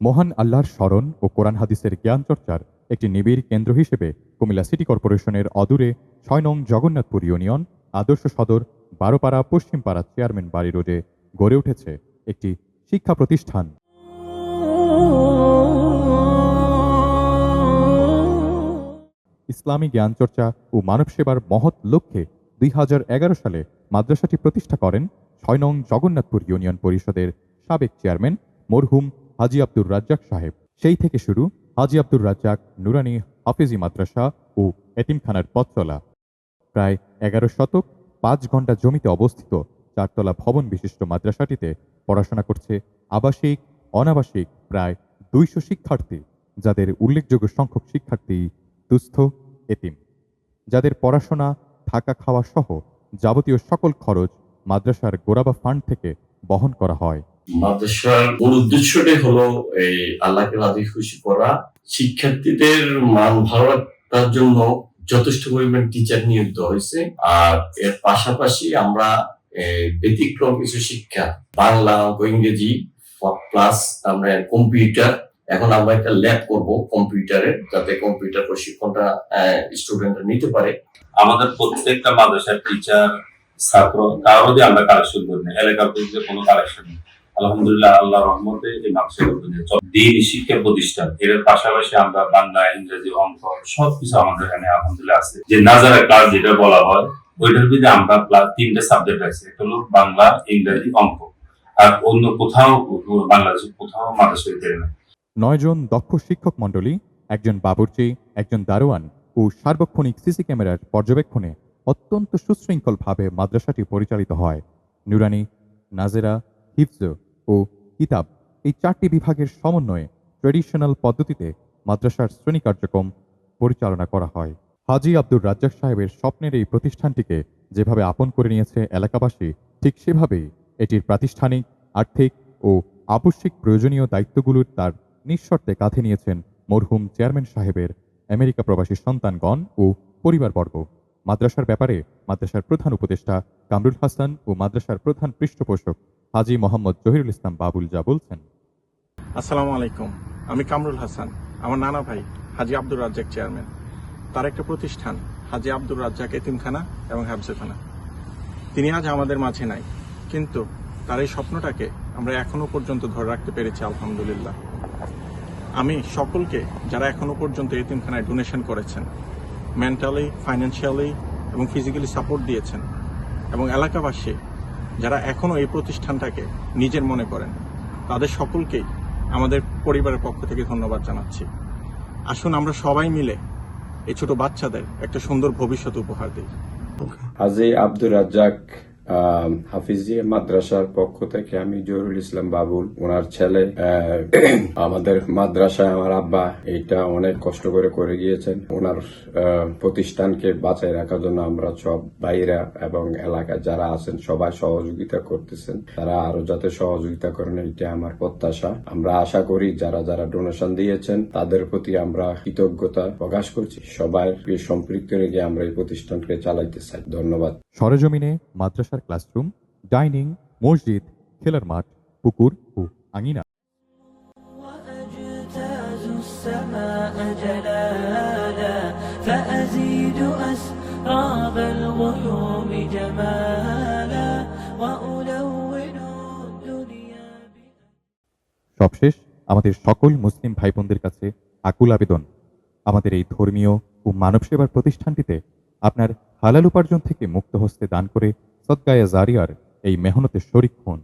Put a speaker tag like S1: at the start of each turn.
S1: মহান আল্লাহর স্মরণ ও কোরআন হাদিসের জ্ঞান চর্চার একটি নিবিড় কেন্দ্র হিসেবে কুমিল্লা সিটি কর্পোরেশনের অদূরে ৬ নং জগন্নাথপুর ইউনিয়ন আদর্শ সদর ১২ পাড়া পশ্চিম পাড়া চেয়ারম্যান বাড়ি রোডে গড়ে উঠেছে একটি শিক্ষা প্রতিষ্ঠান। ইসলামী জ্ঞান চর্চা ও মানব সেবার মহৎ লক্ষ্যে ২০১১ সালে মাদ্রাসাটি প্রতিষ্ঠা করেন ৬ নং জগন্নাথপুর ইউনিয়ন পরিষদের সাবেক চেয়ারম্যান মরহুম হাজী আব্দুর রাজ্জাক সাহেব। সেই থেকে শুরু হাজী আব্দুর রাজ্জাক নুরানি হাফেজি মাদ্রাসা ও এতিমখানার পথ চলা। প্রায় ১১ শতক ৫ ঘন্টা জমিতে অবস্থিত ৪ তলা ভবন বিশিষ্ট মাদ্রাসাটিতে পড়াশোনা করছে আবাসিক অনাবাসিক প্রায় ২০০ শিক্ষার্থী, যাদের উল্লেখযোগ্য সংখ্যক শিক্ষার্থী দুস্থ এতিম, যাদের পড়াশোনা থাকা খাওয়া সহ যাবতীয় সকল খরচ মাদ্রাসার গোরাবা ফান্ড থেকে বহন করা হয়।
S2: মাদ্রাসার মূল উদ্দেশ্যটাই হলো এই আল্লাহকে রাজি খুশি করা, শিক্ষার্থীদের মান ভালো রাখার জন্য যথেষ্ট পরিমাণ টিচার নিয়োগ দেওয়া হয়েছে। আর এর পাশাপাশি আমরা ব্যতিক্রম কিছু শিক্ষা, বাংলা, অঙ্ক, ইংরেজি প্লাস আমরা কম্পিউটার, এখন আমরা একটা ল্যাব করব কম্পিউটারের, যাতে কম্পিউটার প্রশিক্ষণটা স্টুডেন্টরা নিতে পারে।
S3: আমাদের প্রত্যেকটা মাদ্রাসার টিচার ছাত্র কারো দিয়ে আমরা কালেকশন করি না, এলাকার মধ্যে কোনো কালেকশন নেই। আলহামদুলিল্লাহ, আল্লাহ রহমতে এই মাদ্রাসার দিন শিক্ষা প্রতিষ্ঠান, এর পাশাপাশি আমরা বাংলা, ইংরেজি, অঙ্ক সবকিছু আমাদের এখানে আলহামদুলিল্লাহ আছে। যে নাজারা ক্লাস যেটা বলা হয়, ওইটার ভিতরে আমরা 3টে সাবজেক্ট আছে, একটা হলো বাংলা, ইংরেজি, অঙ্ক। আর অন্য কোথাও বাংলাদেশে কোথাও মাদ্রাসায় দেয় না।
S1: ৯ জন দক্ষ শিক্ষক মণ্ডলী, একজন বাবুর্চি, একজন দারোয়ান ও সার্বক্ষণিক সিসি ক্যামেরার পর্যবেক্ষণে অত্যন্ত সুশৃঙ্খলভাবে মাদ্রাসাটি পরিচালিত হয়। নুরানি, নাজেরা, হিফজ ও কিতাব এই 4টি বিভাগের সমন্বয়ে ট্রেডিশনাল পদ্ধতিতে মাদ্রাসার শ্রেণী কার্যক্রম পরিচালনা করা হয়। হাজী আব্দুর রাজ্জাক সাহেবের স্বপ্নের এই প্রতিষ্ঠানটিকে যেভাবে আপন করে নিয়েছে এলাকাবাসী, ঠিক সেভাবেই এটির প্রাতিষ্ঠানিক, আর্থিক ও আবশ্যিক প্রয়োজনীয় দায়িত্বগুলোর তার নিঃশর্তে কাঁধে নিয়েছেন মরহুম চেয়ারম্যান সাহেবের আমেরিকা প্রবাসী সন্তানগণ ও পরিবারবর্গ। মাদ্রাসার ব্যাপারে মাদ্রাসার প্রধান উপদেষ্টা কামরুল হাসান ও মাদ্রাসার প্রধান পৃষ্ঠপোষক হাজী মোহাম্মদ জহিরুল ইসলাম বাবুল যা বলছেন।
S4: আসসালামু আলাইকুম, আমি কামরুল হাসান। আমার নানা ভাই হাজী আব্দুর রাজ্জাক চেয়ারম্যান, তার একটা প্রতিষ্ঠান হাজী আব্দুর রাজ্জাক এতিমখানা এবং হাফজেখানা। তিনি আজ আমাদের মাঝে নাই, কিন্তু তার এই স্বপ্নটাকে আমরা এখনো পর্যন্ত ধরে রাখতে পেরেছি আলহামদুলিল্লাহ। আমি সকলকে যারা এখনো পর্যন্ত এতিমখানায় ডোনেশন করেছেন, মেন্টালি, ফাইন্যান্সিয়ালি এবং ফিজিক্যালি সাপোর্ট দিয়েছেন, এবং এলাকাবাসী যারা এখনো এই প্রতিষ্ঠানটাকে নিজের মনে করেন, তাদের সকলকেই আমাদের পরিবারের পক্ষ থেকে ধন্যবাদ জানাচ্ছি। আসুন আমরা সবাই মিলে এই ছোট বাচ্চাদের একটা সুন্দর ভবিষ্যৎ উপহার দিই।
S5: হাজী আব্দুর রাজ্জাক হাফিজি মাদ্রাসার পক্ষ থেকে আমি জহিরুল ইসলাম বাবুল, ওনার ছেলে। আমাদের মাদ্রাসায় আমার আব্বা এইটা অনেক কষ্ট করে গিয়েছেন। ওনার প্রতিষ্ঠানকে বাঁচাই রাখার জন্য আমরা সব ভাইরা এবং এলাকায় যারা আছেন সবাই সহযোগিতা করতেছেন। তারা আরো যাতে সহযোগিতা করেন, এটা আমার প্রত্যাশা। আমরা আশা করি যারা যারা ডোনেশন দিয়েছেন তাদের প্রতি আমরা কৃতজ্ঞতা প্রকাশ করছি। সবাই সম্পৃক্ত রেখে আমরা এই প্রতিষ্ঠানকে চালাইতে চাই। ধন্যবাদ।
S1: সরেজমিনে মাদ্রাসার ক্লাসরুম, ডাইনিং, মসজিদ, খেলার মাঠ, পুকুর ও আঙিনা। সবশেষ আমাদের সকল মুসলিম ভাই বোনদের কাছে আকুল আবেদন, আমাদের এই ধর্মীয় ও মানব সেবার প্রতিষ্ঠানটিতে আপনার হালাল উপার্জন থেকে মুক্ত হস্তে দান করে সদকায়ে জারিয়ার এই মেহনতে শরীক হন।